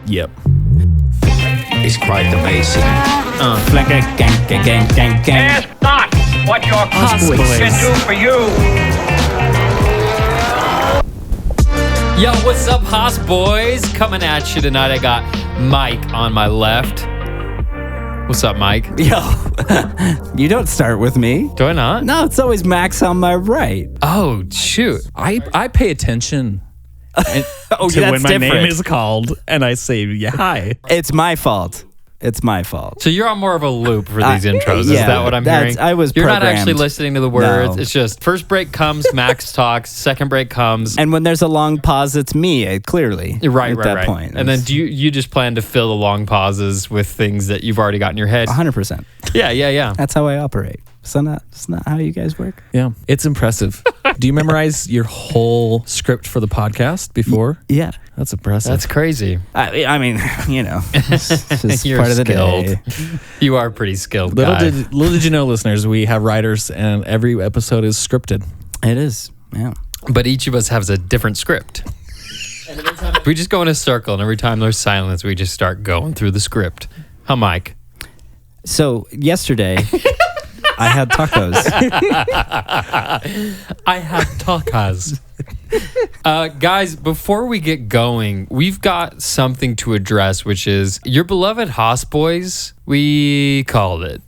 Yep. It's quite the basic. Ask not what your Haas country Boys. can do for you. Yo, what's up, Haas Boys? Coming at you tonight. I got Mike on my left. What's up, Mike? Yo, you don't start with me. Do I not? No, it's always Max on my right. Oh, shoot. I pay attention Oh, to yeah, when that's my name different. is called and I say, yeah, hi. It's my fault. It's my fault. So you're on more of a loop for these intros. Is yeah, that what I'm hearing? I was You're not programmed. actually listening to the words. No. It's just first break comes, Max talks. Second break comes. And when there's a long pause, it's me, clearly. Right, at right, that right. point. And then do you just plan to fill the long pauses with things that you've already got in your head? 100%. Yeah. That's how I operate. It's not how you guys work. Yeah, it's impressive. Do you memorize your whole script for the podcast before? Yeah. That's impressive. That's crazy. I mean, you know, it's just You're part of the skilled. day. You are pretty skilled, Little guy. did you know, listeners, we have writers and every episode is scripted. It is. Yeah. But each of us has a different script. We just go in a circle, and every time there's silence, we just start going through the script. Huh, Mike? So yesterday, I had tacos. I have tacos. Guys, before we get going, we've got something to address, which is your beloved Haas Boys. We called it.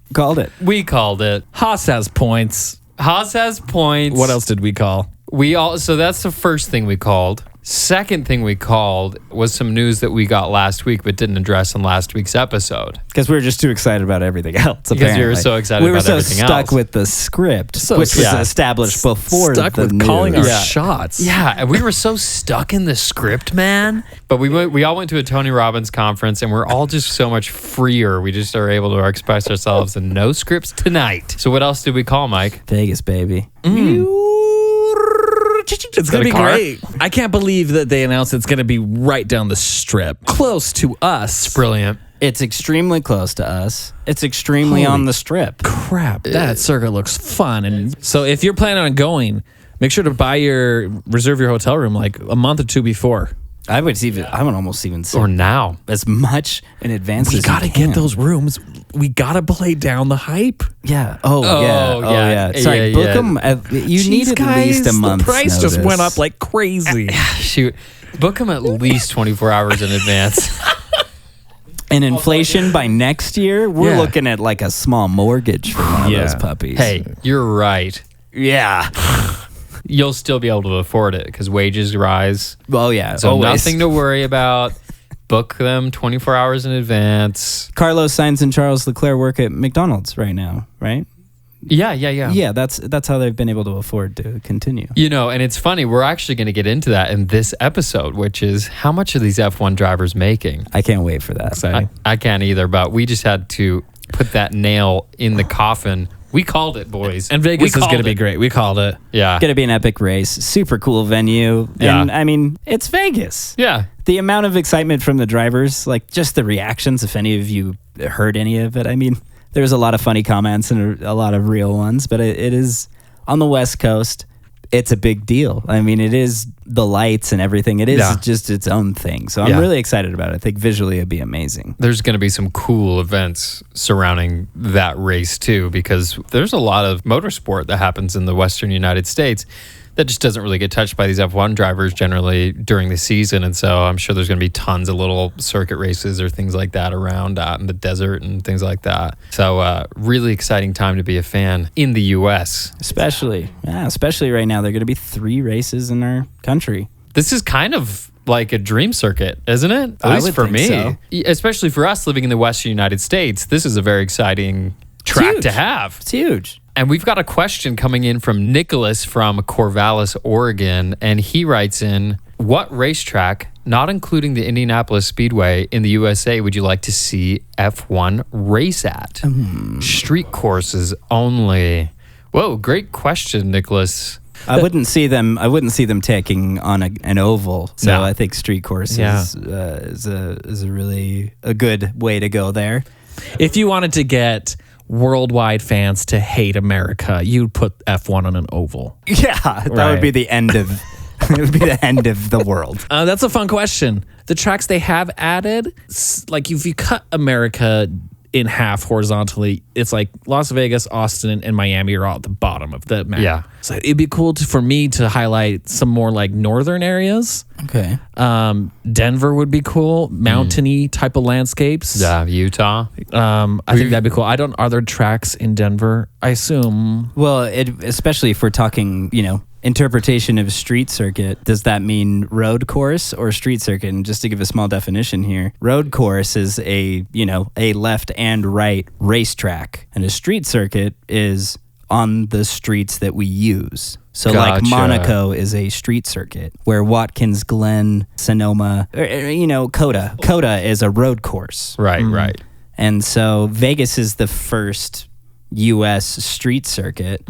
We called it. Haas has points. Haas has points. What else did we call? So that's the first thing we called. Second thing we called was some news that we got last week but didn't address in last week's episode. Because we were just too excited about everything else. Because we were so excited about everything else. We were so stuck with the script, So which was yeah. established before Stuck the with news. calling our Yeah. shots. Yeah, and we were so stuck in the script, man. But we all went to a Tony Robbins conference, and we're all just so much freer. We just are able to express ourselves and no scripts tonight. So what else did we call, Mike? Vegas, baby. It's that going a to be car? great. I can't believe that they announced it's going to be right down the strip, close to us. Brilliant. It's extremely close to us. It's extremely Holy on the strip. Crap, that circuit looks fun. And so if you're planning on going, make sure to reserve your hotel room like a month or two before. I would almost even say Or now. as much in advance We as got to you can. get those rooms. We got to play down the hype. Yeah. Oh, yeah. yeah. Sorry, Yeah, book yeah. them. You need Jeez, at least a guys, month. The price just went up like crazy. Shoot. Book them at least 24 hours in advance. And inflation by next year, we're Yeah. looking at like a small mortgage for one Yeah. of those puppies. Hey, you're right. Yeah. You'll still be able to afford it because wages rise. Well, yeah. So always. nothing to worry about. Book them 24 hours in advance. Carlos Sainz and Charles Leclerc work at McDonald's right now, right? Yeah. Yeah, that's how they've been able to afford to continue. You know, and it's funny, we're actually going to get into that in this episode, which is how much are these F1 drivers making? I can't wait for that. Exciting. I can't either, but we just had to put that nail in the coffin. We called it, boys. And Vegas We is going to called be it. great. We called it. Yeah. It's going to be an epic race. Super cool venue. Yeah. And I mean, it's Vegas. Yeah. The amount of excitement from the drivers, like just the reactions, if any of you heard any of it. I mean, there's a lot of funny comments and a lot of real ones, but it is on the West Coast. It's a big deal. I mean, it is the lights and everything. It is just its own thing. So I'm really excited about it. I think visually it'd be amazing. There's going to be some cool events surrounding that race too, because there's a lot of motorsport that happens in the Western United States that just doesn't really get touched by these F1 drivers generally during the season. And so I'm sure there's going to be tons of little circuit races or things like that around out in the desert and things like that. So really exciting time to be a fan in the U.S. Especially right now. There are going to be 3 races in our country. This is kind of like a dream circuit, isn't it? At I least would for think me. so. Especially for us living in the Western United States. This is a very exciting track huge. to have. It's huge. And we've got a question coming in from Nicholas from Corvallis, Oregon. And he writes in, what racetrack, not including the Indianapolis Speedway in the USA, would you like to see F1 race at? Street courses only. Whoa, great question, Nicholas. I wouldn't see them taking on an oval. So No. I think street course is a really a good way to go there. If you wanted to get worldwide fans to hate America, you'd put F1 on an oval. Yeah, that Right. would be the end of It would be the end of the world. That's a fun question. The tracks they have added, like if you cut America in half horizontally, it's like Las Vegas, Austin, and Miami are all at the bottom of the map. Yeah. So it'd be cool for me to highlight some more like northern areas. Okay. Denver would be cool. Mountainy type of landscapes. Yeah, Utah. I think that'd be cool. Are there tracks in Denver? I assume. Well, especially if we're talking, interpretation of street circuit, does that mean road course or street circuit? And just to give a small definition here, road course is a left and right racetrack, and a street circuit is on the streets that we use. So like Gotcha. Monaco is a street circuit, where Watkins Glen, Sonoma, Coda is a road course. Right, right. And so Vegas is the first U.S. street circuit.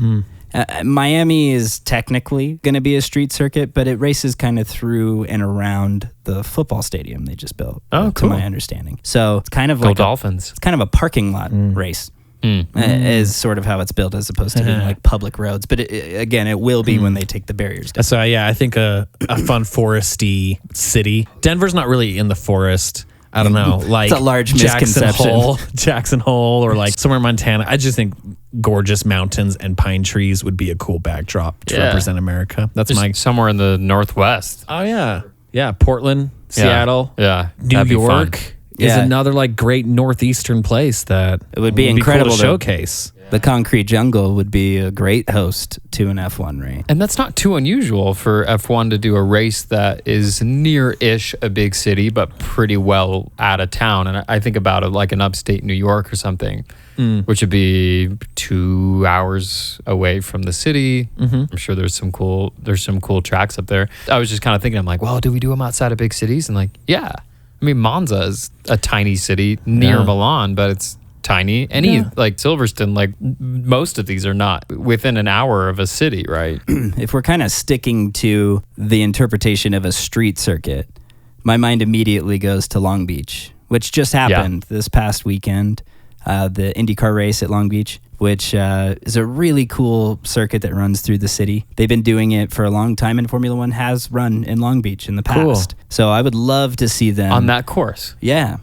Miami is technically going to be a street circuit, but it races kind of through and around the football stadium they just built. Oh, to cool. my understanding. So it's kind of Go like Dolphins. it's kind of a parking lot race. Is sort of how it's built, as opposed to being like public roads. But again, it will be when they take the barriers down. So yeah, I think a fun foresty city. Denver's not really in the forest. I don't know, like It's a large misconception. Jackson Hole, or like somewhere in Montana. I just think gorgeous mountains and pine trees would be a cool backdrop to Yeah. represent America. That's Just my. somewhere in the Northwest. Oh yeah, Portland, Seattle, Yeah. New That'd be fun. York is Yeah. another like great northeastern place that It would be cool incredible to to- showcase. The concrete jungle would be a great host to an F1 race. And that's not too unusual for F1 to do a race that is near-ish a big city, but pretty well out of town. And I think about it like an upstate New York or something, which would be 2 hours away from the city. I'm sure there's some cool tracks up there. I was just kind of thinking, I'm like, well, do we do them outside of big cities? And like, yeah. I mean, Monza is a tiny city near Yeah. Milan, but it's tiny. Like Silverstone, like most of these are not within an hour of a city, right? If we're kind of sticking to the interpretation of a street circuit, my mind immediately goes to Long Beach, which just happened this past weekend. The IndyCar race at Long Beach, which is a really cool circuit that runs through the city. They've been doing it for a long time, and Formula One has run in Long Beach in the past. So I would love to see them On that course. Yeah,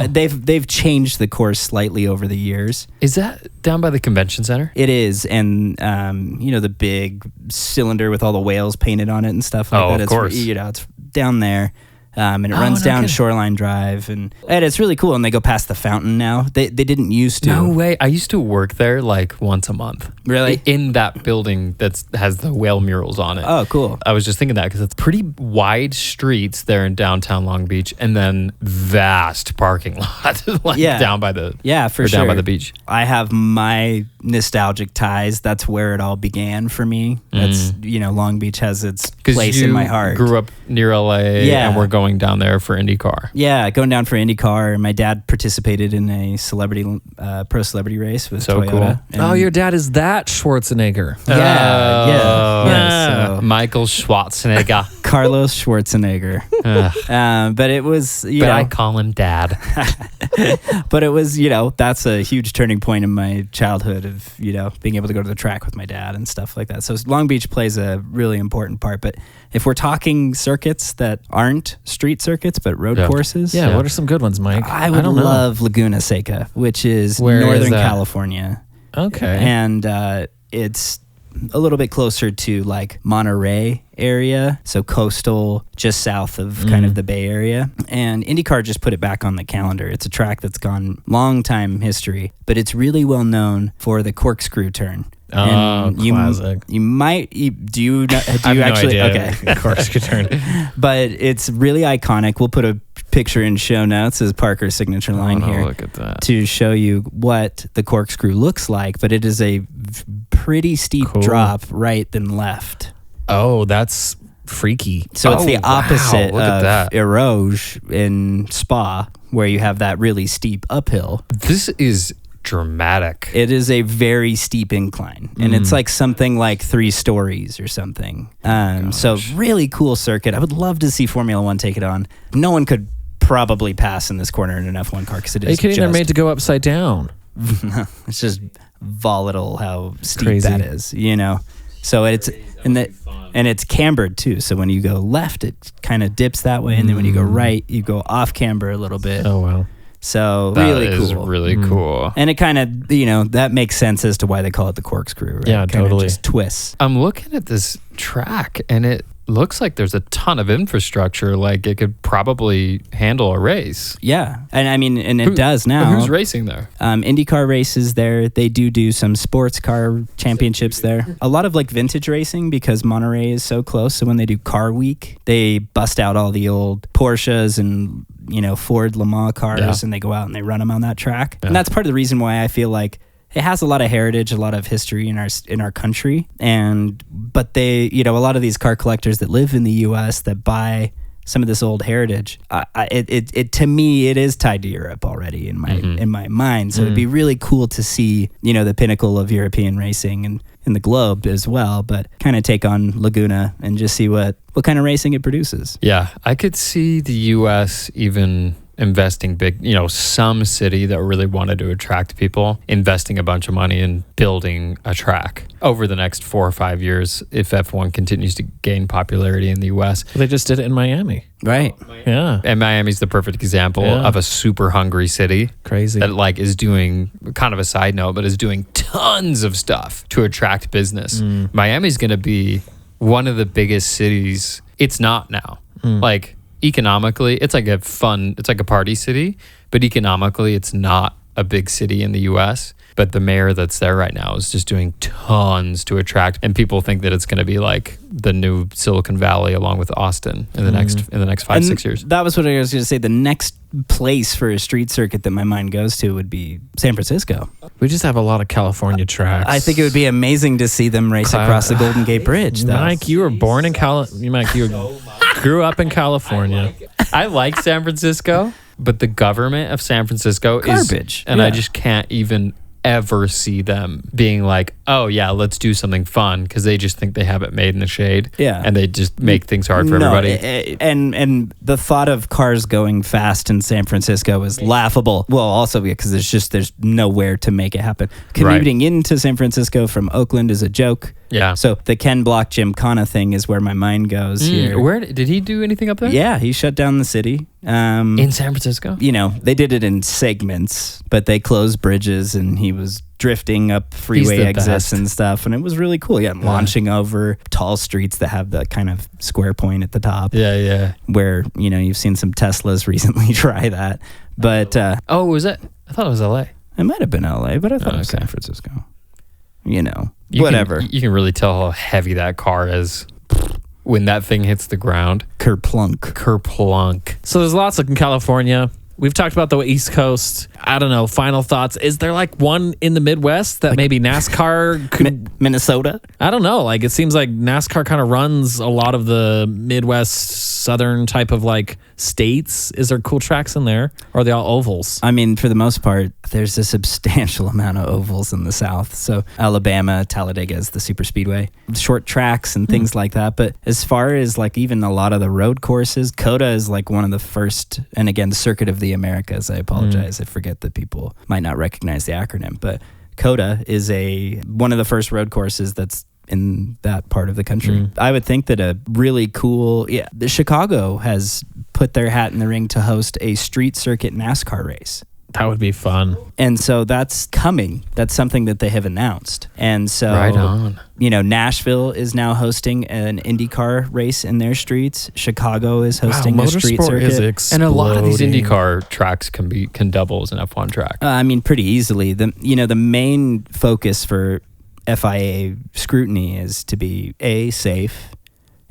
they've changed the course slightly over the years. Is that down by the convention center? It is, and the big cylinder with all the whales painted on it and stuff like Oh, that. of course. It's down there. And it runs down Shoreline Drive, and it's really cool. And they go past the fountain now. They didn't used to. No way. I used to work there like once a month. Really? In that building that has the whale murals on it. Oh, cool. I was just thinking that because it's pretty wide streets there in downtown Long Beach, and then vast parking lot down by the down by the beach. I have my nostalgic ties. That's where it all began for me. That's Long Beach has its place in my heart. Grew up near LA, and we're going down there for IndyCar. Yeah, going down for IndyCar. My dad participated in a pro celebrity race with So Toyota. Oh, And- your dad is that Schwarzenegger. Yeah. So Michael Schwarzenegger. Carlos Schwarzenegger. But it was, But I call him Dad. but it was, that's a huge turning point in my childhood of, being able to go to the track with my dad and stuff like that. So Long Beach plays a really important part. But if we're talking circuits that aren't street circuits, but road courses. Yeah, what are some good ones, Mike? I would don't know. love Laguna Seca, which is Where is Northern that? California. Okay. And it's a little bit closer to like Monterey area, so coastal, just south of kind of the Bay Area. And IndyCar just put it back on the calendar. It's a track that's gone long time history, but it's really well known for the corkscrew turn. Oh, classic. You might do you I have no actually idea. okay. Of course, good turn. But it's really iconic. We'll put a picture in show notes as Parker's signature line here Look at that. to show you what the corkscrew looks like, but it is a pretty steep drop right then left. Oh, that's freaky. So it's the opposite Look at of that. Eroge in Spa, where you have that really steep uphill. This is dramatic. It is a very steep incline, and it's like something like 3 stories or something. So really cool circuit. I would love to see Formula One take it on. No one could probably pass in this corner in an F1 car because it Are you is kidding? They're just, made to go upside down. it's just volatile how steep Crazy. that is, So it's in the And it's cambered too. So when you go left, it kind of dips that way. And then when you go right, you go off camber a little bit. Oh, wow. So That really is cool. really cool. And it kind of, that makes sense as to why they call it the corkscrew, right? Yeah, Kinda totally. just twists. I'm looking at this track and it looks like there's a ton of infrastructure. Like it could probably handle a race. Yeah. And it does now. Who's racing there? IndyCar races there. They do some sports car championships there. A lot of like vintage racing because Monterey is so close. So when they do Car Week, they bust out all the old Porsches and Ford Le Mans cars, and they go out and they run them on that track. And that's part of the reason why I feel like it has a lot of heritage, a lot of history in our country. But they, a lot of these car collectors that live in the U.S. that buy some of this old heritage, it to me, it is tied to Europe already in my mind. So it'd be really cool to see, the pinnacle of European racing and in the globe as well, but kind of take on Laguna and just see what kind of racing it produces. Yeah, I could see the U.S. even investing big, some city that really wanted to attract people, investing a bunch of money in building a track over the next 4 or 5 years if F1 continues to gain popularity in the U.S. They just did it in Miami. Right. Yeah. And Miami's the perfect example of a super hungry city. Crazy. That is doing, kind of a side note, but is doing tons of stuff to attract business. Miami's going to be one of the biggest cities. It's not now. Economically, it's like a party city, but economically, it's not a big city in the U.S. But the mayor that's there right now is just doing tons to attract, and people think that it's going to be like the new Silicon Valley along with Austin in the next 5-6 years. That was what I was going to say. The next place for a street circuit that my mind goes to would be San Francisco. We just have a lot in California tracks. I think it would be amazing to see them race across the Golden Gate Bridge. Though. Mike, you were born in Mike, you grew up in California. I like San Francisco, but the government of San Francisco is garbage. And I just can't even ever see them being like, oh yeah, let's do something fun, because they just think they have it made in the shade. Yeah. And they just make things hard for everybody. And the thought of cars going fast in San Francisco is laughable. Well, also because there's nowhere to make it happen. Commuting into San Francisco from Oakland is a joke. Yeah. So the Ken Block Gymkhana thing is where my mind goes here. Where did he do anything up there? Yeah, he shut down the city. In San Francisco? They did it in segments, but they closed bridges and he was drifting up freeway exits best. and stuff. And it was really cool. Yeah, launching over tall streets that have the kind of square point at the top. Yeah. Where, you've seen some Teslas recently try that. But Was it? I thought it was LA. it might have been LA, but I thought it was Okay. San Francisco. Whatever. You can really tell how heavy that car is when that thing hits the ground. Kerplunk. So there's lots in California. We've talked about the East Coast. I don't know. Final thoughts. Is there one in the Midwest that maybe NASCAR could... Minnesota? I don't know. It seems like NASCAR kind of runs a lot of the Midwest, Southern type of states. Is there cool tracks in there? Or are they all ovals? I mean, for the most part, there's a substantial amount of ovals in the South. So Alabama, Talladega is the super speedway. Short tracks and things like that. But as far as even a lot of the road courses, COTA is one of the first, and again, Circuit of the Americas. I apologize. I forget that people might not recognize the acronym. But COTA is one of the first road courses that's in that part of the country. I would think that a really cool, Chicago has put their hat in the ring to host a street circuit NASCAR race. That would be fun. And so that's coming. That's something that they have announced. And so, Right on. Nashville is now hosting an IndyCar race in their streets. Chicago is hosting a street motorsport circuit. is exploding. And a lot of these IndyCar tracks can double as an F1 track. Pretty easily. The main focus for FIA scrutiny is to be A, safe,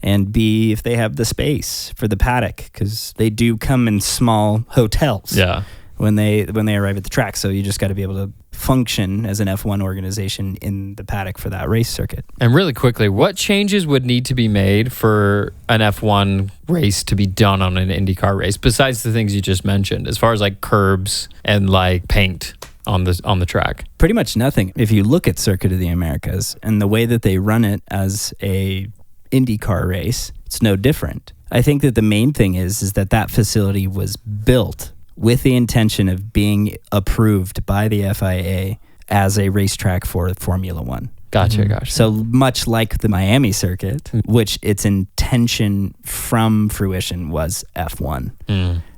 and B, if they have the space for the paddock, because they do come in small hotels. Yeah. When they arrive at the track. So you just got to be able to function as an F1 organization in the paddock for that race circuit. And really quickly, what changes would need to be made for an F1 race to be done on an IndyCar race, besides the things you just mentioned, as far as curbs and paint on the track? Pretty much nothing. If you look at Circuit of the Americas and the way that they run it as a IndyCar race, it's no different. I think that the main thing is that facility was built with the intention of being approved by the FIA as a racetrack for Formula One. Gotcha. So much like the Miami circuit, which its intention from fruition was F1.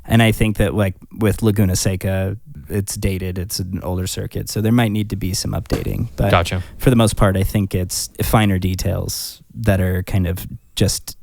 And I think that like with Laguna Seca, it's dated, it's an older circuit, so there might need to be some updating. But Gotcha. for the most part, I think it's finer details that are kind of just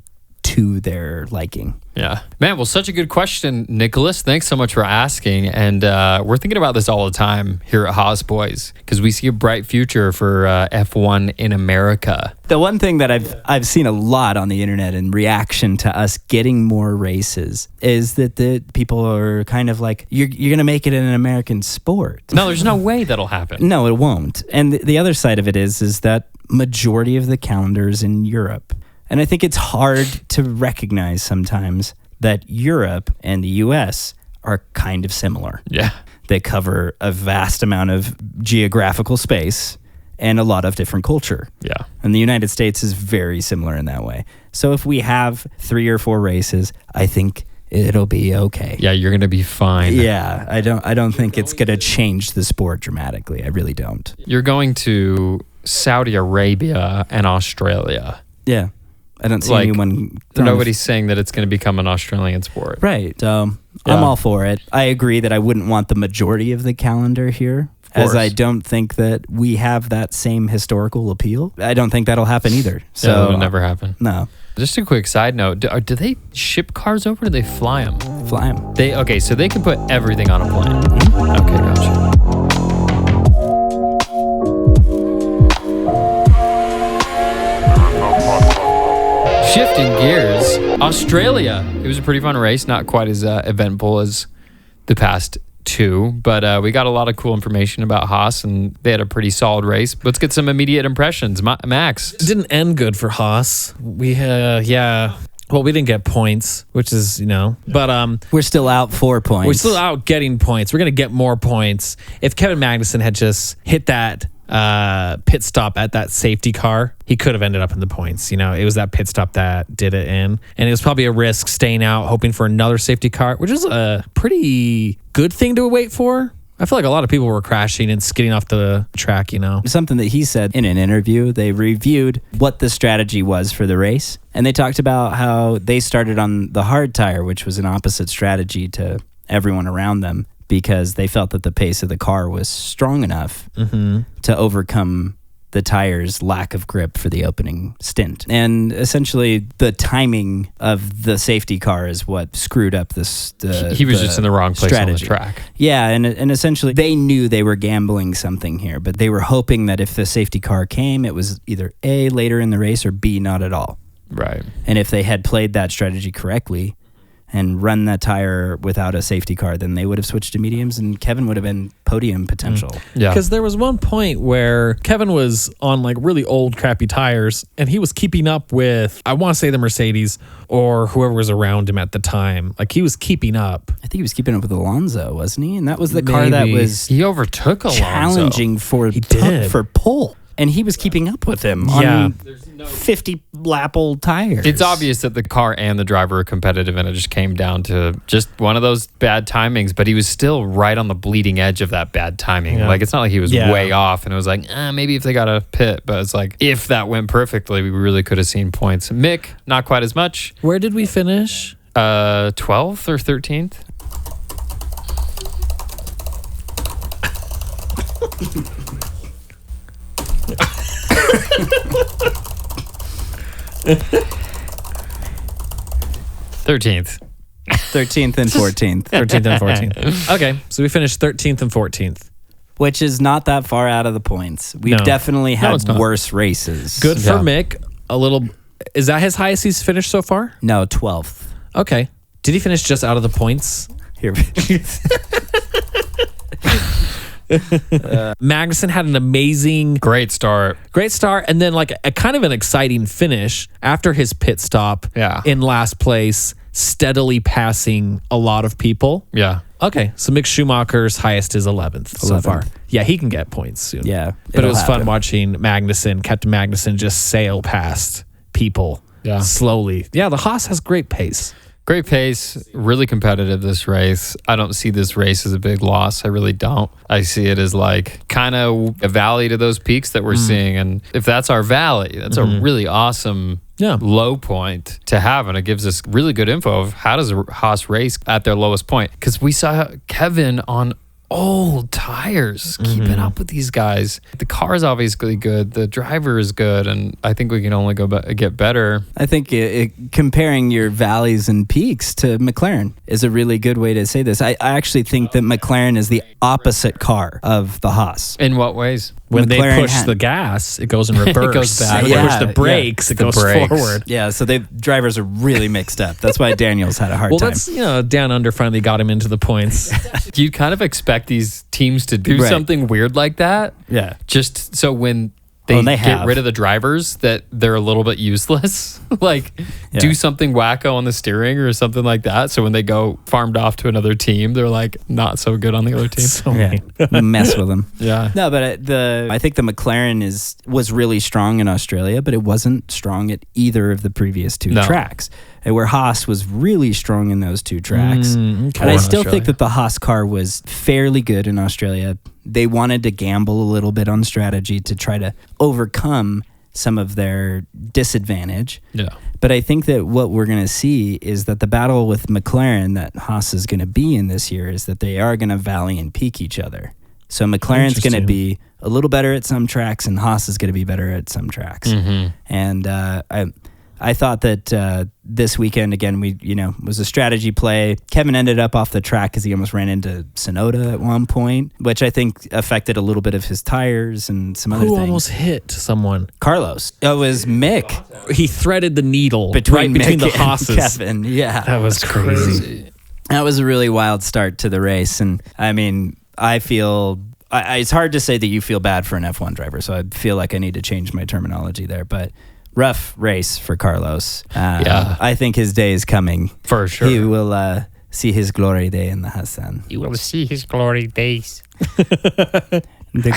to their liking. Yeah. Man, well, such a good question, Nicholas. Thanks so much for asking. And we're thinking about this all the time here at Haas Boys because we see a bright future for F1 in America. The one thing that I've seen a lot on the internet in reaction to us getting more races is that the people are kind of like, you're going to make it an American sport. No, there's no way that'll happen. No, it won't. And the other side of it is that majority of the calendar is in Europe. And I think it's hard to recognize sometimes that Europe and the US are kind of similar. Yeah. They cover a vast amount of geographical space and a lot of different culture. Yeah. And the United States is very similar in that way. So if we have 3 or 4 races, I think it'll be okay. Yeah, you're going to be fine. Yeah, I don't think it's going to change the sport dramatically. I really don't. You're going to Saudi Arabia and Australia. Yeah. I don't see anyone. Nobody's saying that it's going to become an Australian sport. Right. I'm all for it. I agree that I wouldn't want the majority of the calendar here, as I don't think that we have that same historical appeal. I don't think that'll happen either. So it'll never happen. No. Just a quick side note: do they ship cars over? Or do they fly them? Fly them. Okay, so they can put everything on a plane. Okay, gotcha. Shifting gears, Australia. It was a pretty fun race, not quite as eventful as the past 2, but we got a lot of cool information about Haas, and they had a pretty solid race. Let's get some immediate impressions. Max. It didn't end good for Haas. We well, we didn't get points, which is, but we're still out 4 points. We're still out getting points. We're going to get more points. If Kevin Magnussen had just hit that pit stop at that safety car, he could have ended up in the points. It was that pit stop that did it in. And it was probably a risk staying out, hoping for another safety car, which is a pretty good thing to wait for. I feel like a lot of people were crashing and skidding off the track, Something that he said in an interview, they reviewed what the strategy was for the race. And they talked about how they started on the hard tire, which was an opposite strategy to everyone around them, because they felt that the pace of the car was strong enough to overcome the tire's lack of grip for the opening stint. And essentially, the timing of the safety car is what screwed up this. He was just in the wrong place strategy. on the track. Yeah, and essentially, they knew they were gambling something here, but they were hoping that if the safety car came, it was either A, later in the race, or B, not at all. Right. And if they had played that strategy correctly and run that tire without a safety car, then they would have switched to mediums and Kevin would have been podium potential. Yeah. Because there was one point where Kevin was on like really old crappy tires and he was keeping up with, I want to say the Mercedes or whoever was around him at the time. Like he was keeping up. I think he was keeping up with Alonso, wasn't he? And that was the car that was he overtook Alonso. Challenging for pole. And he was keeping up with him on 50 lap old tires. It's obvious that the car and the driver are competitive, and it just came down to just one of those bad timings, but he was still right on the bleeding edge of that bad timing. Like, it's not like he was way off, and it was like, maybe if they got a pit, but it's like, if that went perfectly, we really could have seen points. Mick, not quite as much. Where did we finish? 12th or 13th? Thirteenth and 14th. 13th and 14th. Okay, so we finished 13th and 14th. Which is not that far out of the points. We've definitely had worse races. Good for Mick. A little. Is that his highest he's finished so far? No, 12th. Okay. Did he finish just out of the points? Here. Magnussen had an amazing great start, and then like a kind of an exciting finish after his pit stop in last place, steadily passing a lot of people. Okay, so Mick Schumacher's highest is 11th so far. Yeah, he can get points soon. Yeah, but it was fun watching Captain Magnussen just sail past people slowly. Yeah, the Haas has great pace. Great pace, really competitive this race. I don't see this race as a big loss. I really don't. I see it as like kind of a valley to those peaks that we're seeing. And if that's our valley, that's a really awesome low point to have. And it gives us really good info of how does a Haas race at their lowest point. Because we saw Kevin on old tires keeping up with these guys. The car is obviously good, the driver is good, and I think we can only get better. I think comparing your valleys and peaks to McLaren is a really good way to say this. I actually think that McLaren is the opposite car of the Haas. In what ways? When McLaren they push the gas, it goes in reverse. It goes back. When they push the brakes, it goes forward. Yeah, so drivers are really mixed up. That's why Daniel's had a hard time. Well, that's, Down Under finally got him into the points. You kind of expect these teams to do something weird like that. Yeah. Just so when they get rid of the drivers, that they're a little bit useless. Do something wacko on the steering or something like that. So when they go farmed off to another team, they're like not so good on the other team. Mess with them. Yeah. No, but I think the McLaren was really strong in Australia, but it wasn't strong at either of the previous two tracks. And where Haas was really strong in those two tracks. And I still think that the Haas car was fairly good in Australia. They wanted to gamble a little bit on strategy to try to overcome some of their disadvantage. Yeah. But I think that what we're going to see is that the battle with McLaren that Haas is going to be in this year is that they are going to valley and peak each other. So McLaren's going to be a little better at some tracks and Haas is going to be better at some tracks. And I thought that this weekend, again, was a strategy play. Kevin ended up off the track because he almost ran into Tsunoda at one point, which I think affected a little bit of his tires and some other things. Who almost hit someone? Carlos. It was Mick. He threaded the needle between the Mick Haas's. Kevin. Yeah. That was crazy. That was a really wild start to the race. And I mean, I feel... it's hard to say that you feel bad for an F1 driver, so I feel like I need to change my terminology there, but... rough race for Carlos. I think his day is coming. For sure. He will see his glory day in the Hassan. You will see his glory days. The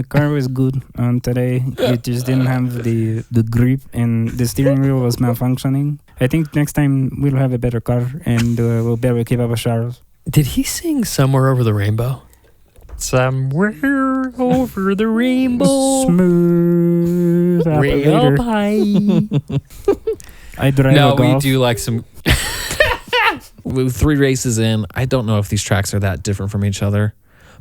car was good today. It just didn't have the grip and the steering wheel was malfunctioning. I think next time we'll have a better car and we'll be able to keep up with Charles. Did he sing Somewhere Over the Rainbow? Somewhere over the rainbow. Smooth way up high. I drive no, a golf. we do like some... With 3 races in, I don't know if these tracks are that different from each other.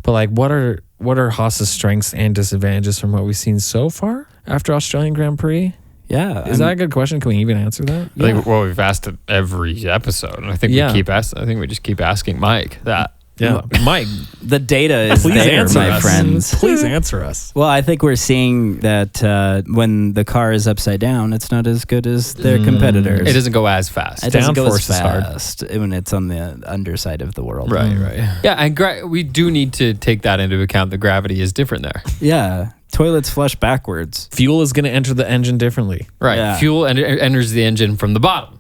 But what are Haas's strengths and disadvantages from what we've seen so far after Australian Grand Prix? Yeah. Is that a good question? Can we even answer that? I think, we've asked it every episode. And I think we just keep asking Mike that. Yeah, Mike, the data is there, my friends. Please answer us. Well, I think we're seeing that when the car is upside down, it's not as good as their competitors. It doesn't go as fast. It doesn't go as Downforce is hard. fast when it's on the underside of the world. Right. Yeah, and we do need to take that into account. The gravity is different there. Yeah. Toilets flush backwards. Fuel is going to enter the engine differently. Right. Yeah. Fuel enters the engine from the bottom.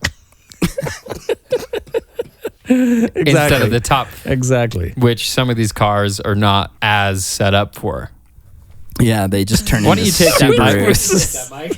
Instead of the top. Exactly. Which some of these cars are not as set up for. Yeah, they just turn Why don't you take that Subarus. mic?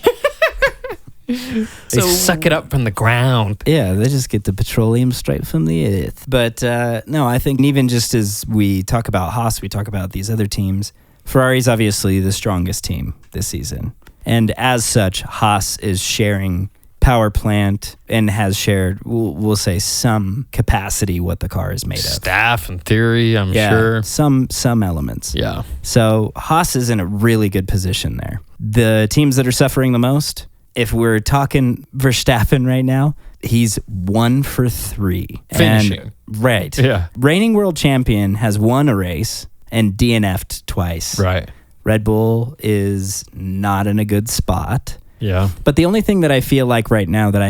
They suck it up from the ground. Yeah, they just get the petroleum straight from the earth. But no, I think even just as we talk about Haas, we talk about these other teams. Ferrari's obviously the strongest team this season. And as such, Haas is sharing power plant and has shared, we'll say, some capacity what the car is made of. Staff and theory, I'm sure. Some elements. Yeah. So Haas is in a really good position there. The teams that are suffering the most, if we're talking Verstappen right now, he's 1 for 3. Finishing. Right. Yeah. Reigning world champion has won a race and DNF'd twice. Right. Red Bull is not in a good spot. Yeah. But the only thing that I feel like right now that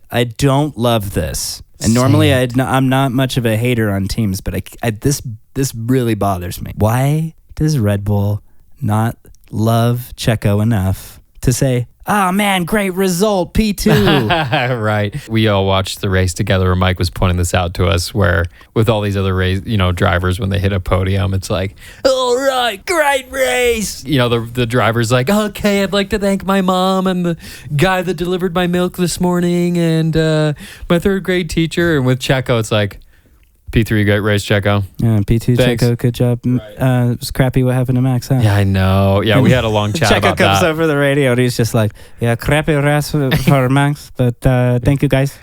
I don't love this. And normally I'm not much of a hater on teams, but this really bothers me. Why does Red Bull not love Checo enough to say, oh man, great result, P2. Right. We all watched the race together where Mike was pointing this out to us, where with all these other drivers, when they hit a podium, it's like, all right, great race. The driver's like, okay, I'd like to thank my mom and the guy that delivered my milk this morning and my third grade teacher. And with Checo, it's like, P3, great race, Checo. Yeah, P2, Thanks. Checo, good job. It was crappy what happened to Max, huh? Yeah, I know. Yeah, we had a long chat Checo about comes that. over the radio and he's just like, yeah, crappy race for Max, but thank you guys.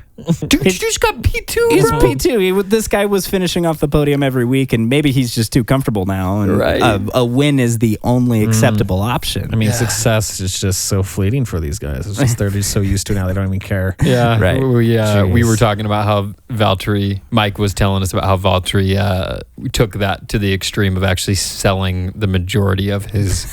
Dude, you just got P2, He's bro. P2. This guy was finishing off the podium every week, and maybe he's just too comfortable now. And Right. a win is the only acceptable option. I mean, success is just so fleeting for these guys. It's just they're just so used to it now they don't even care. Yeah, Right. We Jeez. were talking about how Valtteri, Mike was telling us about how Valtteri took that to the extreme of actually selling the majority of his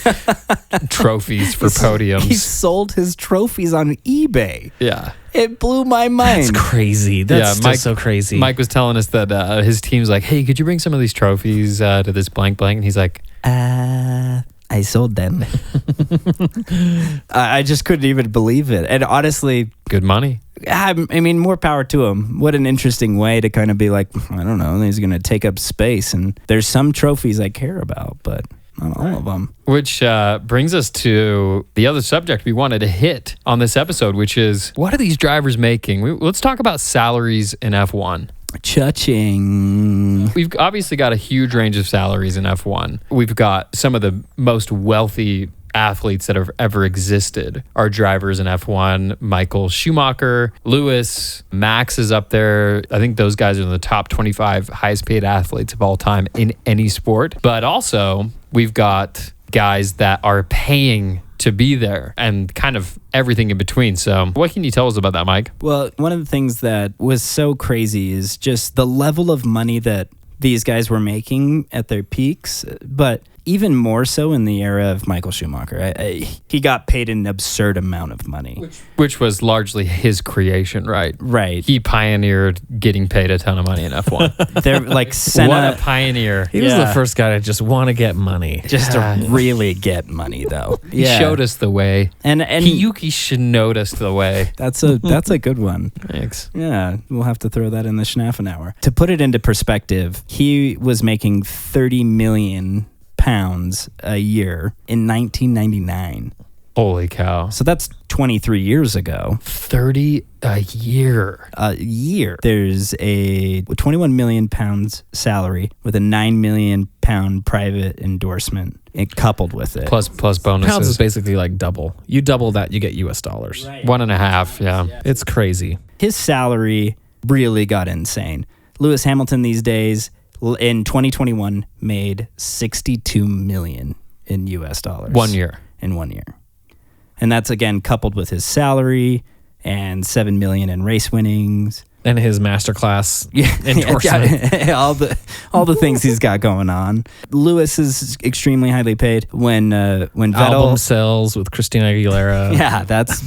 trophies for podiums. He sold his trophies on eBay. Yeah. It blew my mind. That's crazy. That's Mike, so crazy. Mike was telling us that his team's like, hey, could you bring some of these trophies to this blank blank? And he's like, I sold them. I just couldn't even believe it. And honestly, good money. I mean, more power to him. What an interesting way to kind of be like, I don't know, he's going to take up space. And there's some trophies I care about, but not all of them. Which brings us to the other subject we wanted to hit on this episode, which is, what are these drivers making? Let's talk about salaries in F1. Cha-ching. We've obviously got a huge range of salaries in F1. We've got some of the most wealthy athletes that have ever existed are drivers in F1. Michael Schumacher, Lewis, Max is up there. I think those guys are in the top 25 highest paid athletes of all time in any sport. But also, we've got guys that are paying to be there and kind of everything in between. So what can you tell us about that, Mike? Well, one of the things that was so crazy is just the level of money that these guys were making at their peaks, but even more so in the era of Michael Schumacher. He got paid an absurd amount of money. Which was largely his creation, right? Right. He pioneered getting paid a ton of money in F1. They're like Senna. What a pioneer. he was Yeah. the first guy to just want to get money. Just to really get money, though. He showed us the way. And Yuki showed us the way. that's a good one. Thanks. Yeah, we'll have to throw that in the Schnaffenhour. To put it into perspective, he was making 30 million pounds a year in 1999. Holy cow. So that's 23 years ago. 30 a year. A year. There's a 21 million pounds salary with a 9 million pound private endorsement coupled with it. Plus bonuses. Pounds is basically like double. You double that, you get US dollars. Right. 1.5, yeah. It's crazy. His salary really got insane. Lewis Hamilton these days in 2021 made 62 million in US dollars. 1 year. In 1 year. And that's again coupled with his salary and 7 million in race winnings. And his masterclass Yeah, endorsement. all the things he's got going on. Lewis is extremely highly paid. When Vettel Album sales with Christina Aguilera. yeah, that's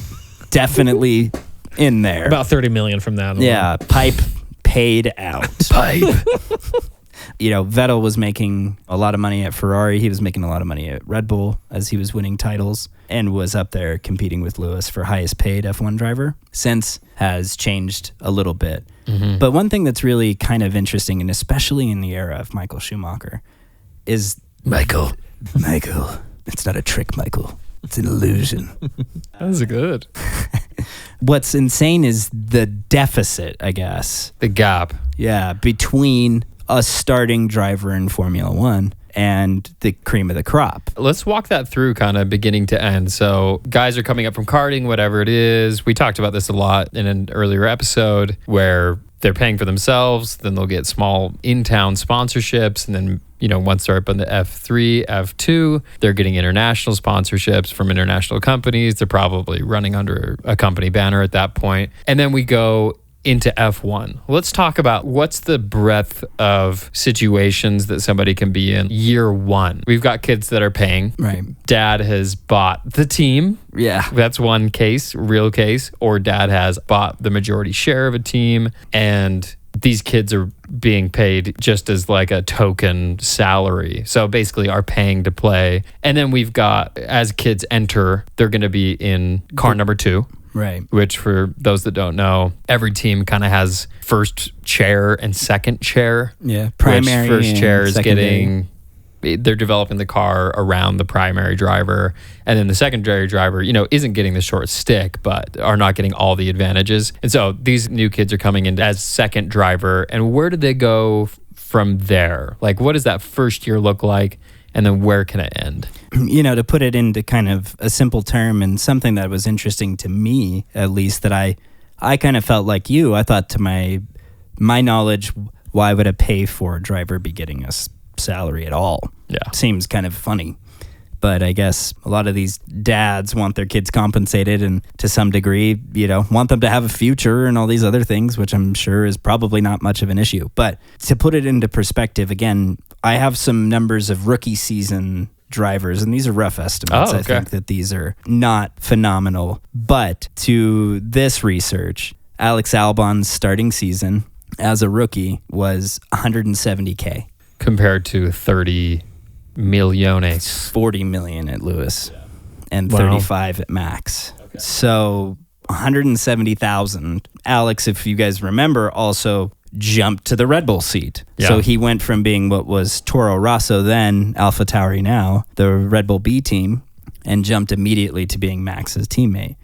definitely in there. About 30 million from that. alone. Yeah, pipe paid out. Pipe. Vettel was making a lot of money at Ferrari. He was making a lot of money at Red Bull as he was winning titles and was up there competing with Lewis for highest paid F1 driver. Since has changed a little bit. Mm-hmm. But one thing that's really kind of interesting, and especially in the era of Michael Schumacher, is Michael. It's not a trick, Michael. It's an illusion. That's good. What's insane is the deficit, I guess. The gap. Yeah, between a starting driver in Formula One and the cream of the crop. Let's walk that through kind of beginning to end. So guys are coming up from karting, whatever it is. We talked about this a lot in an earlier episode where they're paying for themselves, then they'll get small in-town sponsorships, and then once they're up in the F3, F2, they're getting international sponsorships from international companies. They're probably running under a company banner at that point. And then we go into F1. Let's talk about what's the breadth of situations that somebody can be in year one. We've got kids that are paying. Right. Dad has bought the team. Yeah. That's one case, real case. Or dad has bought the majority share of a team and these kids are being paid just as like a token salary. So basically are paying to play. And then we've got, as kids enter, they're going to be in car number 2. Right. Which, for those that don't know, every team kind of has first chair and second chair. Yeah. Primary. Which first chair is secondary. they're developing the car around the primary driver. And then the secondary driver, isn't getting the short stick, but are not getting all the advantages. And so these new kids are coming in as second driver. And where do they go from there? Like, what does that first year look like? And then where can it end? To put it into kind of a simple term, and something that was interesting to me, at least, that I kind of felt like you. I thought, to my knowledge, why would a pay for driver be getting a salary at all? Yeah. Seems kind of funny. But I guess a lot of these dads want their kids compensated, and to some degree, want them to have a future and all these other things, which I'm sure is probably not much of an issue. But to put it into perspective, again, I have some numbers of rookie season drivers, and these are rough estimates. Oh, okay. I think that these are not phenomenal. But to this research, Alex Albon's starting season as a rookie was $170K. Compared to 30 millones. 40 million at Lewis and Wow. 35 at Max. So 170,000. Alex, if you guys remember, also jumped to the Red Bull seat. Yeah. So he went from being what was Toro Rosso then, AlphaTauri now, the Red Bull B team, and jumped immediately to being Max's teammate.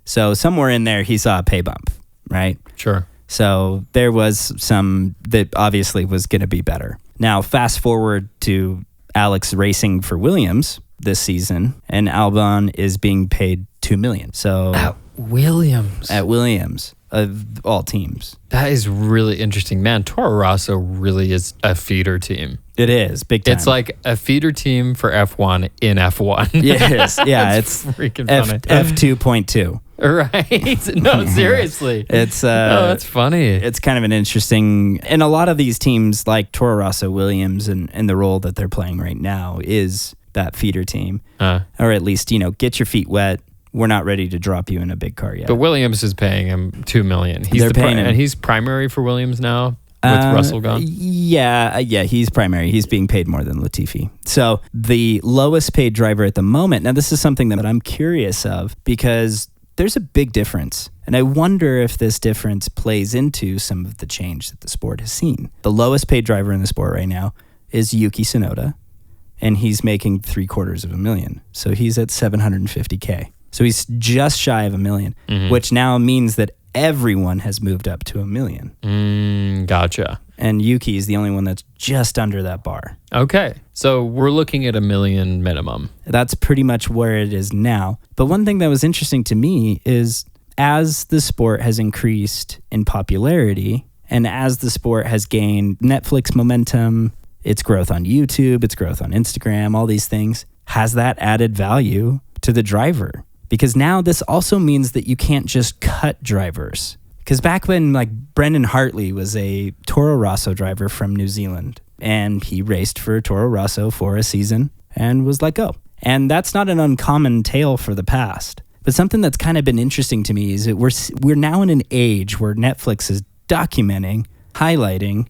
So somewhere in there, he saw a pay bump, right? Sure. So there was some that obviously was going to be better. Now, fast forward to Alex racing for Williams this season, and Albon is being paid $2 million. So At Williams. at Williams of all teams, That is really interesting. Man, Toro Rosso really is a feeder team. it is big time. It's like a feeder team for F1 in F1. yes, yeah, it's freaking F funny. F2.2. Right? No, seriously. It's Oh, that's funny. it's kind of an interesting, and a lot of these teams like Toro Rosso, Williams, and the role that they're playing right now is that feeder team, or at least get your feet wet. We're not ready to drop you in a big car yet. But Williams is paying him $2 million. They're paying him. And he's primary for Williams now with Russell gone. Yeah, he's primary. He's being paid more than Latifi. So the lowest paid driver at the moment. Now, this is something that I'm curious of because there's a big difference. And I wonder if this difference plays into some of the change that the sport has seen. The lowest paid driver in the sport right now is Yuki Tsunoda, and he's making $750,000. So he's at $750K. So he's just shy of $1 million, which now means that everyone has moved up to $1 million. Gotcha. And Yuki is the only one that's just under that bar. Okay. So we're looking at $1 million minimum. That's pretty much where it is now. But one thing that was interesting to me is as the sport has increased in popularity and as the sport has gained Netflix momentum, its growth on YouTube, its growth on Instagram, all these things, has that added value to the driver? Because now this also means that you can't just cut drivers. Because back when Brendan Hartley was a Toro Rosso driver from New Zealand, and he raced for Toro Rosso for a season and was let go. And that's not an uncommon tale for the past. But something that's kind of been interesting to me is that we're now in an age where Netflix is documenting, highlighting,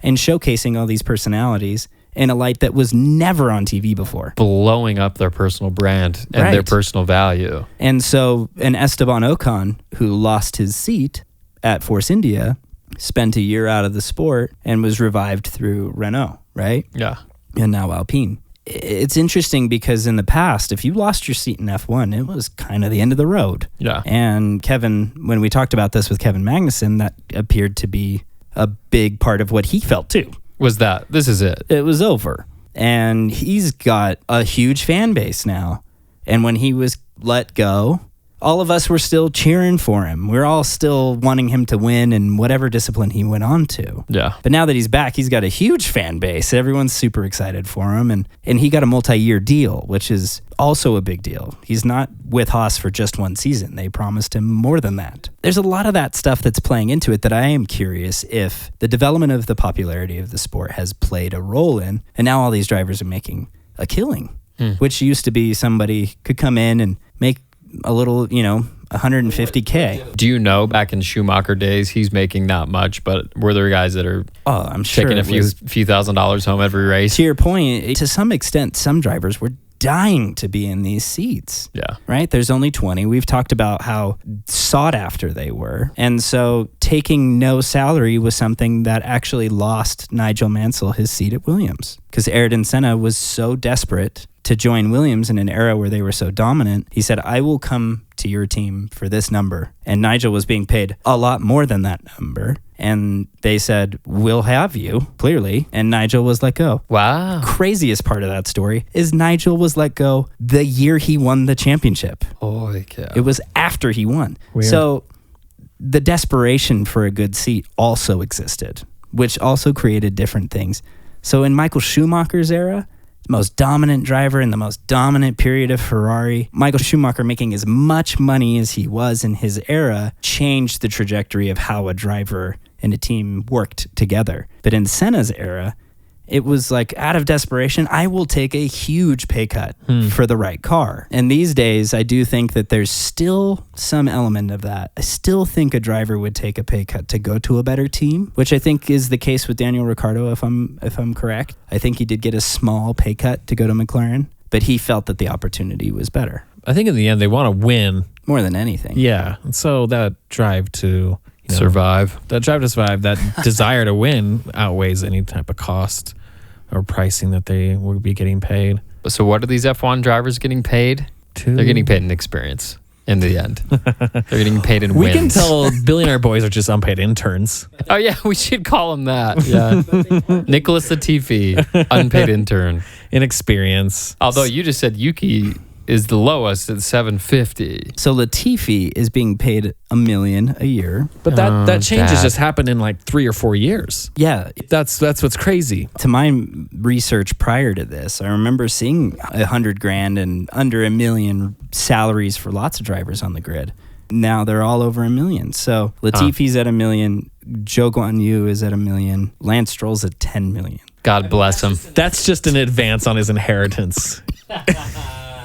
and showcasing all these personalities in a light that was never on TV before. Blowing up their personal brand and their personal value. And so an Esteban Ocon, who lost his seat at Force India, spent a year out of the sport and was revived through Renault, right? Yeah. And now Alpine. It's interesting because in the past, if you lost your seat in F1, it was kind of the end of the road. Yeah. And Kevin, when we talked about this with Kevin Magnussen, that appeared to be a big part of what he felt too. This is it. It was over. And he's got a huge fan base now. And when he was let go, all of us were still cheering for him. We're all still wanting him to win in whatever discipline he went on to. Yeah. But now that he's back, he's got a huge fan base. Everyone's super excited for him. And he got a multi-year deal, which is also a big deal. He's not with Haas for just one season. They promised him more than that. There's a lot of that stuff that's playing into it that I am curious if the development of the popularity of the sport has played a role in. And now all these drivers are making a killing, which used to be somebody could come in and make a little, 150K. Do you know back in Schumacher days, he's making that much, but were there guys that are Oh, I'm sure taking a it few was- $1,000s home every race? To your point, to some extent, some drivers were dying to be in these seats. Yeah. Right? There's only 20. We've talked about how sought after they were. And so taking no salary was something that actually lost Nigel Mansell his seat at Williams because Ayrton Senna was so desperate to join Williams in an era where they were so dominant. He said, I will come to your team for this number. And Nigel was being paid a lot more than that number. And they said, we'll have you, clearly. And Nigel was let go. Wow. Craziest part of that story is Nigel was let go the year he won the championship. Holy cow. It was after he won. Weird. So the desperation for a good seat also existed, which also created different things. So in Michael Schumacher's era, the most dominant driver in the most dominant period of Ferrari, Michael Schumacher making as much money as he was in his era changed the trajectory of how a driver and a team worked together. But in Senna's era, it was like out of desperation, I will take a huge pay cut for the right car. And these days, I do think that there's still some element of that. I still think a driver would take a pay cut to go to a better team, which I think is the case with Daniel Ricciardo, if I'm correct. I think he did get a small pay cut to go to McLaren, but he felt that the opportunity was better. I think in the end they want to win. More than anything. Yeah. And so that drive to Survive. that desire to win outweighs any type of cost or pricing that they would be getting paid. So what are these F1 drivers getting paid? They're getting paid in experience in the end. They're getting paid in We wins. can tell billionaire boys are just unpaid interns. Oh, yeah, we should call him that. Yeah. Nicholas Latifi, unpaid intern. Inexperience. Although you just said Yuki is the lowest at $750. So Latifi is being paid $1 million a year. But that change has Dad. just happened in like 3 or 4 years. Yeah, That's what's crazy. to my research prior to this, I remember seeing $100,000 and under $1 million salaries for lots of drivers on the grid. Now they're all over $1 million. So Latifi's at $1 million, Zhou Guanyu is at $1 million, Lance Stroll's at $10 million. God bless him. That's just an advance on his inheritance.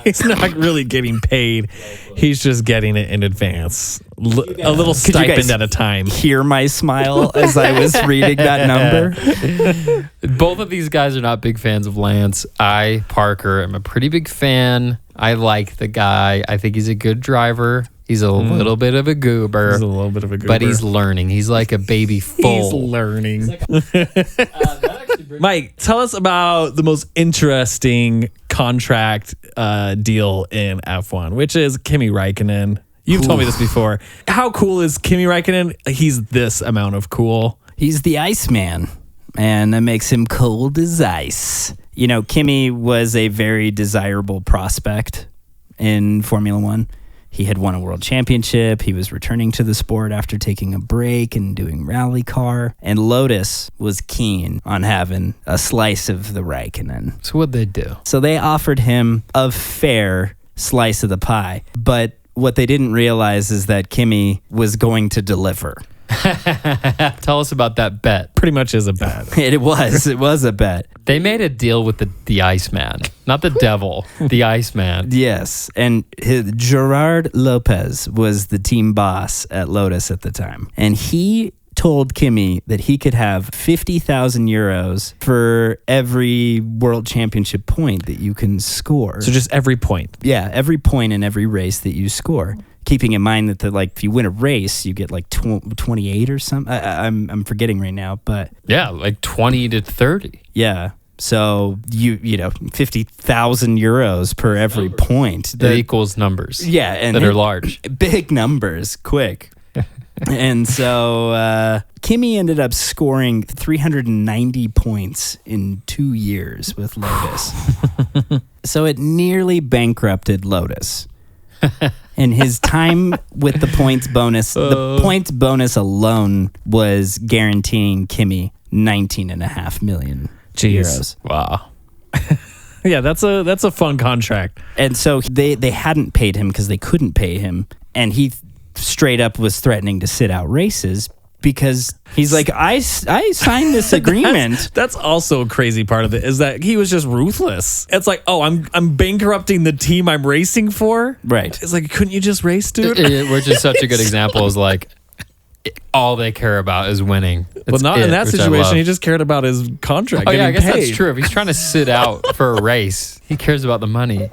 He's not really getting paid. He's just getting it in advance. A little Could you guys stipend at a time. Hear my smile as I was reading that number. Both of these guys are not big fans of Lance. Parker, am a pretty big fan. I like the guy. I think he's a good driver. He's a little bit of a goober. He's a little bit of a goober. But he's learning. He's like a baby foal. He's learning. Mike, tell us about the most interesting contract deal in F1, which is Kimi Räikkönen. You've told me this before. How cool is Kimi Räikkönen? He's this amount of cool. He's the Iceman, and that makes him cold as ice. You know, Kimi was a very desirable prospect in Formula One. He had won a world championship. He was returning to the sport after taking a break and doing rally car. And Lotus was keen on having a slice of the Räikkönen. So what'd they do? So they offered him a fair slice of the pie. But what they didn't realize is that Kimi was going to deliver. Tell us about that bet. Pretty much is a bet. It was a bet. They made a deal with the Iceman, not the devil, the Iceman. Yes, and Gerard Lopez was the team boss at Lotus at the time. And he told Kimi that he could have 50,000 euros for every world championship point that you can score. So just every point. Yeah, every point in every race that you score. Keeping in mind that if you win a race, you get like 28 or something. I'm forgetting right now, but Yeah, like 20 to 30. yeah. So you know 50,000 euros per every point. That equals numbers. Yeah, and that are large. big numbers, quick. And so Kimi ended up scoring 390 points in 2 years with Lotus. So it nearly bankrupted Lotus. And his time with the points bonus, the points bonus alone was guaranteeing Kimi 19.5 million euros. Wow. Yeah, that's a fun contract. And so they hadn't paid him because they couldn't pay him. And he straight up was threatening to sit out races because he's like, I signed this agreement. That's also a crazy part of it, is that he was just ruthless. It's like, oh, I'm bankrupting the team I'm racing for. Right. It's like, couldn't you just race, dude? Which is such a good example. Is like all they care about is winning. Well, not in that which I situation. love. He just cared about his contract. Oh yeah, I getting guess paid. that's true. If he's trying to sit out for a race, he cares about the money.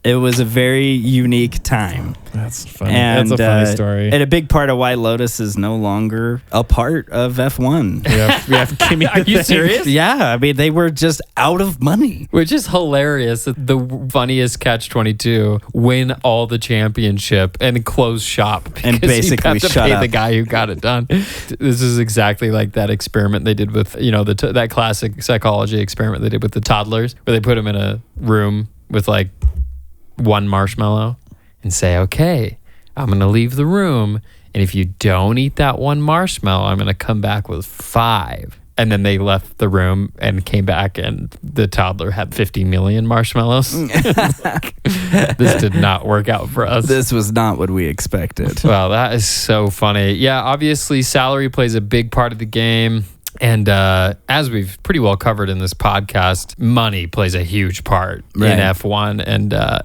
It was a very unique time. That's funny. And That's a funny story. And a big part of why Lotus is no longer a part of F1. we have Kimi. Are you serious? Yeah, I mean, they were just out of money. Which is hilarious. The funniest catch-22: win all the championship and close shop And because basically you have to shut pay up. the guy who got it done. This is exactly like that experiment they did with that classic psychology experiment they did with the toddlers, where they put them in a room with like one marshmallow and say, okay, I'm going to leave the room. And if you don't eat that one marshmallow, I'm going to come back with 5. And then they left the room and came back, and the toddler had 50 million marshmallows. This did not work out for us. This was not what we expected. Wow, that is so funny. Yeah, obviously, salary plays a big part of the game. And as we've pretty well covered in this podcast, money plays a huge part Right. in F1,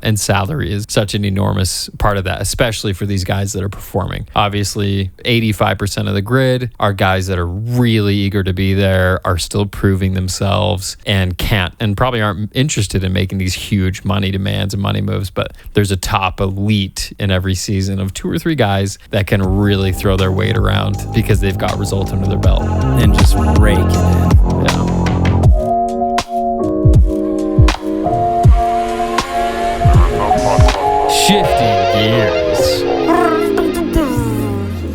and salary is such an enormous part of that, especially for these guys that are performing. Obviously, 85% of the grid are guys that are really eager to be there, are still proving themselves, and can't, and probably aren't interested in making these huge money demands and money moves. But there's a top elite in every season of 2 or 3 guys that can really throw their weight around because they've got results under their belt. And just rake it in. Yeah. Shifting gears.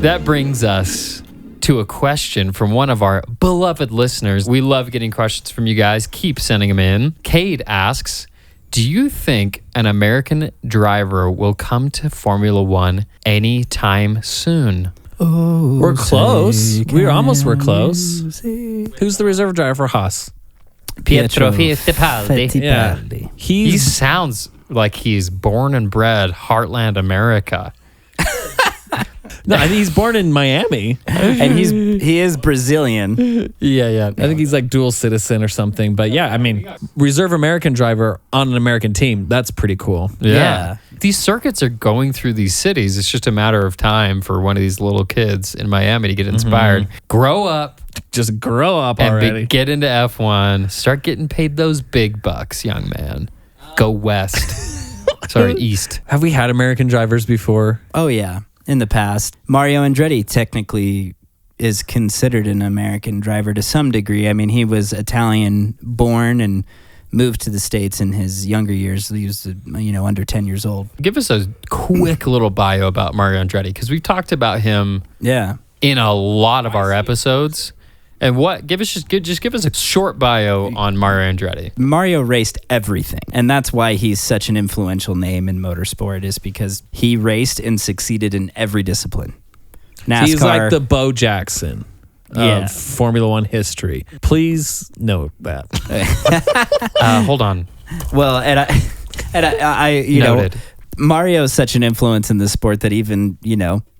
That brings us to a question from one of our beloved listeners. We love getting questions from you guys. Keep sending them in. Cade asks, do you think an American driver will come to Formula One anytime soon? We're close. We're close. Who's the reserve driver for Haas? Pietro Fittipaldi. Yeah. Fittipaldi. He sounds like he's born and bred Heartland America. No, I think he's born in Miami. And he is Brazilian. Yeah. I think he's like dual citizen or something. But yeah, I mean, reserve American driver on an American team. That's pretty cool. Yeah. These circuits are going through these cities. It's just a matter of time for one of these little kids in Miami to get inspired. Grow up Just grow up and already. get into F1. Start getting paid those big bucks, young man. Go west. Sorry, east. Have we had American drivers before? Oh, yeah. In the past, Mario Andretti technically is considered an American driver to some degree. I mean, he was Italian born and moved to the States in his younger years. He was, under 10 years old. Give us a quick little bio about Mario Andretti, because we've talked about him Yeah. in a lot of our episodes. And give us a short bio on Mario Andretti. Mario raced everything. And that's why he's such an influential name in motorsport, is because he raced and succeeded in every discipline. NASCAR. He's like the Bo Jackson Yeah. of Formula One history. Please note that. Hold on. Well, and I Noted. Mario is such an influence in the sport that even,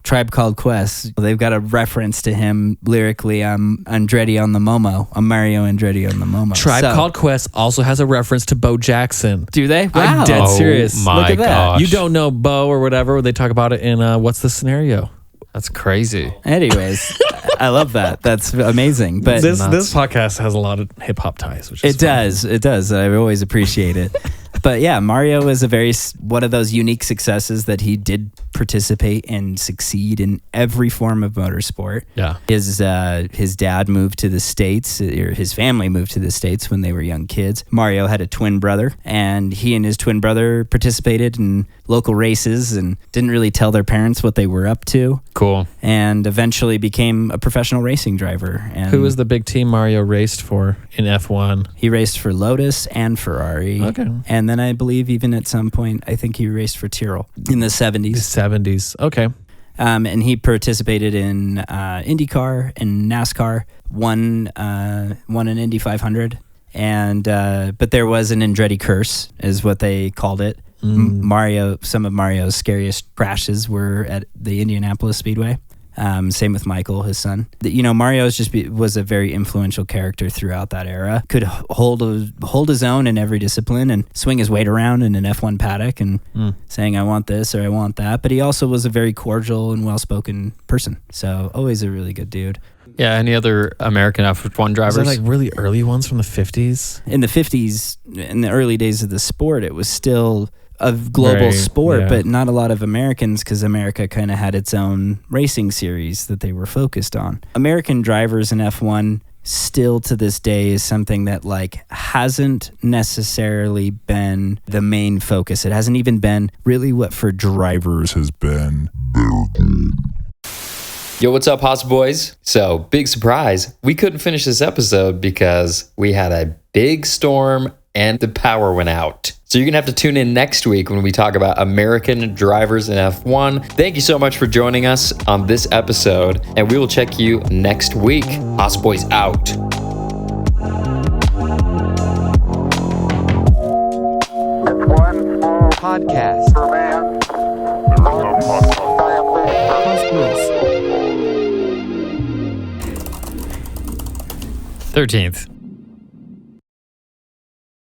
Tribe Called Quest, they've got a reference to him lyrically. Andretti on the Momo. I'm Mario Andretti on the Momo. Tribe So- Called Quest also has a reference to Bo Jackson. Do they? Wow. I'm dead serious. Oh my Look at that. gosh. You don't know Bo or whatever, where they talk about it in What's the Scenario? That's crazy. Anyways, I love that. That's amazing. But This podcast has a lot of hip hop ties, which is it does. It does. I always appreciate it. But yeah, Mario is one of those unique successes that he did participate and succeed in every form of motorsport. Yeah. His dad moved to the States, or his family moved to the States when they were young kids. Mario had a twin brother, and he and his twin brother participated in local races and didn't really tell their parents what they were up to, Cool. and eventually became a professional racing driver. And Who was the big team Mario raced for in F1? he raced for Lotus and Ferrari. Okay. And then I believe even at some point, I think he raced for Tyrrell in the 70s. 70s. Okay. And he participated in IndyCar and NASCAR, won an Indy 500. And but there was an Andretti curse, is what they called it. Some of Mario's scariest crashes were at the Indianapolis Speedway. Same with Michael, his son. Mario was a very influential character throughout that era. Could hold his own in every discipline and swing his weight around in an F1 paddock and saying, I want this or I want that. But he also was a very cordial and well-spoken person. So always a really good dude. Yeah, any other American F1 drivers? Was that like really early ones from the 50s? In the 50s, in the early days of the sport, it was still a global sport, but not a lot of Americans because America kind of had its own racing series that they were focused on. American drivers in F1 still to this day is something that like hasn't necessarily been the main focus. It hasn't even been really what for drivers has been their goal. Yo, what's up, Haas Boys? So, big surprise, we couldn't finish this episode because we had a big storm and the power went out. So you're going to have to tune in next week when we talk about American drivers in F1. Thank you so much for joining us on this episode, and we will check you next week. Haas Boys out. Podcast. Haas Boys. 13th.